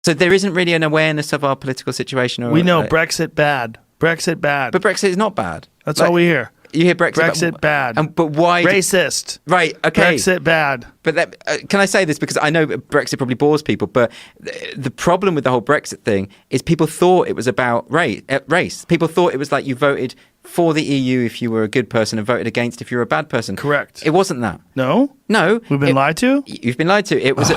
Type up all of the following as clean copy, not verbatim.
So there isn't really an awareness of our political situation. We know Brexit bad. Brexit bad. But Brexit is not bad. That's all we hear. You hear Brexit, Brexit bad. But why? Racist. Right, okay. Brexit bad. But can I say this? Because I know Brexit probably bores people, but the problem with the whole Brexit thing is people thought it was about race. People thought it was like you voted for the EU if you were a good person and voted against if you were a bad person. Correct. It wasn't that. No? No. We've been lied to? You've been lied to. It was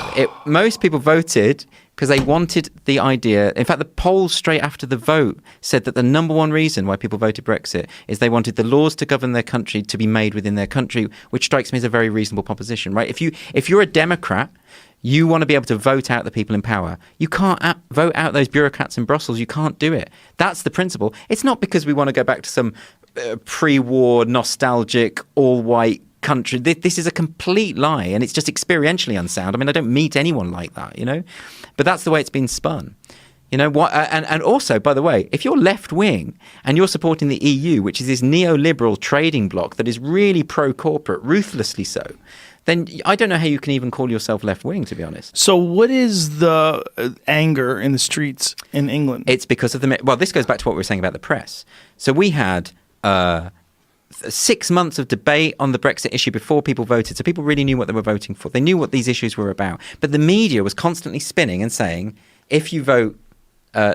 most people voted because they wanted the idea. In fact, the polls straight after the vote said that the number one reason why people voted Brexit is they wanted the laws to govern their country to be made within their country, which strikes me as a very reasonable proposition, right? If you're a Democrat, you want to be able to vote out the people in power. You can't vote out those bureaucrats in Brussels. You can't do it. That's the principle. It's not because we want to go back to some pre-war, nostalgic, all-white country. This is a complete lie, and it's just experientially unsound. I mean, I don't meet anyone like that, you know? But that's the way it's been spun. You know what? And also, by the way, if you're left wing and you're supporting the EU, which is this neoliberal trading bloc that is really pro-corporate, ruthlessly so, then I don't know how you can even call yourself left wing, to be honest. So what is the anger in the streets in England? It's because of well, this goes back to what we were saying about the press. So we had 6 months of debate on the Brexit issue before people voted. So people really knew what they were voting for. They knew what these issues were about. But the media was constantly spinning and saying, if you vote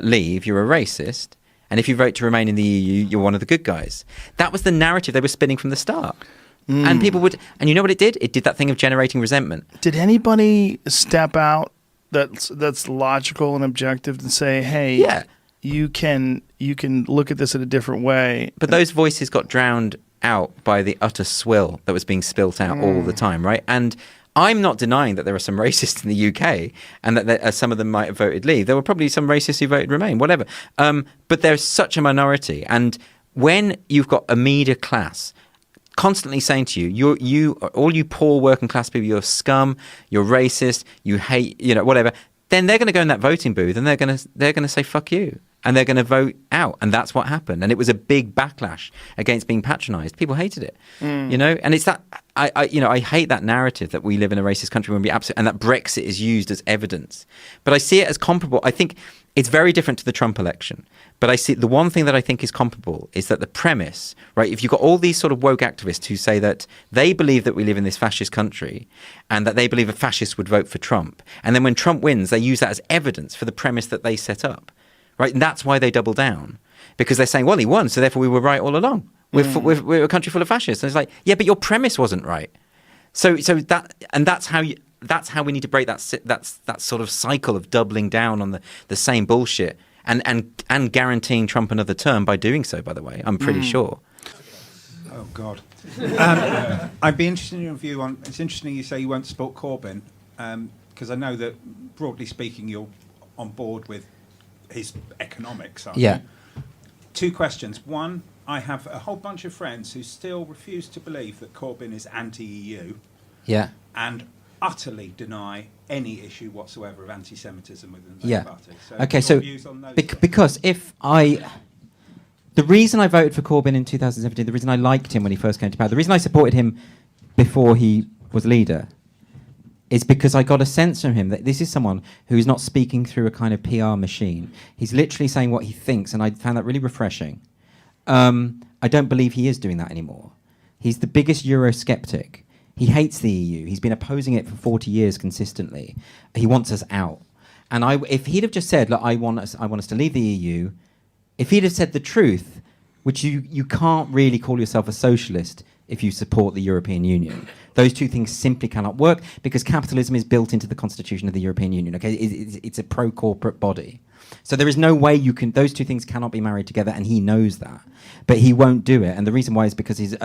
leave, you're a racist. And if you vote to remain in the EU, you're one of the good guys. That was the narrative they were spinning from the start. And people would, and you know what it did? It did that thing of generating resentment. Did anybody step out that's logical and objective and say, hey, yeah, you can look at this in a different way? But those voices got drowned out by the utter swill that was being spilt out all the time, right? And I'm not denying that there are some racists in the UK and that some of them might have voted leave. There were probably some racists who voted remain, whatever. But there's such a minority. And when you've got a media class constantly saying to you, all you poor working class people, you're scum, you're racist, you hate, you know, whatever, then they're going to go in that voting booth and they're going to say fuck you, and they're going to vote out, and that's what happened. And it was a big backlash against being patronised. People hated it, you know, and it's that I hate that narrative that we live in a racist country when we and that Brexit is used as evidence. But I see it as comparable. I think it's very different to the Trump election. But I see the one thing that I think is comparable is that the premise, right, if you've got all these sort of woke activists who say that they believe that we live in this fascist country and that they believe a fascist would vote for Trump, and then when Trump wins, they use that as evidence for the premise that they set up, right? And that's why they double down, because they're saying, well, he won, so therefore we were right all along. We're a country full of fascists. And it's like, yeah, but your premise wasn't right. So that's how we need to break that sort of cycle of doubling down on the same bullshit. And guaranteeing Trump another term by doing so, by the way, I'm pretty sure. Oh, God. I'd be interested in your view on... It's interesting you say you won't support Corbyn, because I know that, broadly speaking, you're on board with his economics, aren't you? 2 questions. One, I have a whole bunch of friends who still refuse to believe that Corbyn is anti-EU. Yeah. And utterly deny any issue whatsoever of anti-Semitism within the party. So okay, so because the reason I voted for Corbyn in 2017, the reason I liked him when he first came to power, the reason I supported him before he was leader, is because I got a sense from him that this is someone who's not speaking through a kind of PR machine. He's literally saying what he thinks, and I found that really refreshing. I don't believe he is doing that anymore. He's the biggest Eurosceptic. He hates the EU. He's been opposing it for 40 years consistently. He wants us out. And if he'd have just said, look, I want us to leave the EU, if he'd have said the truth, which you can't really call yourself a socialist if you support the European Union. Those two things simply cannot work because capitalism is built into the constitution of the European Union. Okay, it's a pro-corporate body. So there is no way those two things cannot be married together, and he knows that. But he won't do it, and the reason why is because he's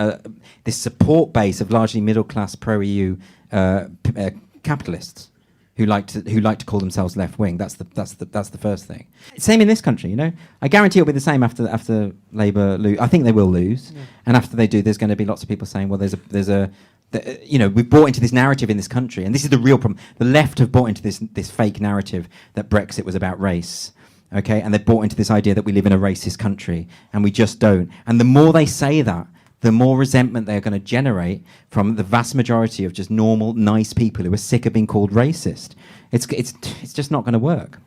this support base of largely middle-class pro-EU capitalists who like to call themselves left-wing. That's the first thing. Same in this country, you know. I guarantee it'll be the same after Labour lose. I think they will lose, and after they do, there's going to be lots of people saying, well, we've bought into this narrative in this country, and this is the real problem. The left have bought into this fake narrative that Brexit was about race, okay? And they've bought into this idea that we live in a racist country, and we just don't. And the more they say that, the more resentment they're going to generate from the vast majority of just normal, nice people who are sick of being called racist. It's just not going to work.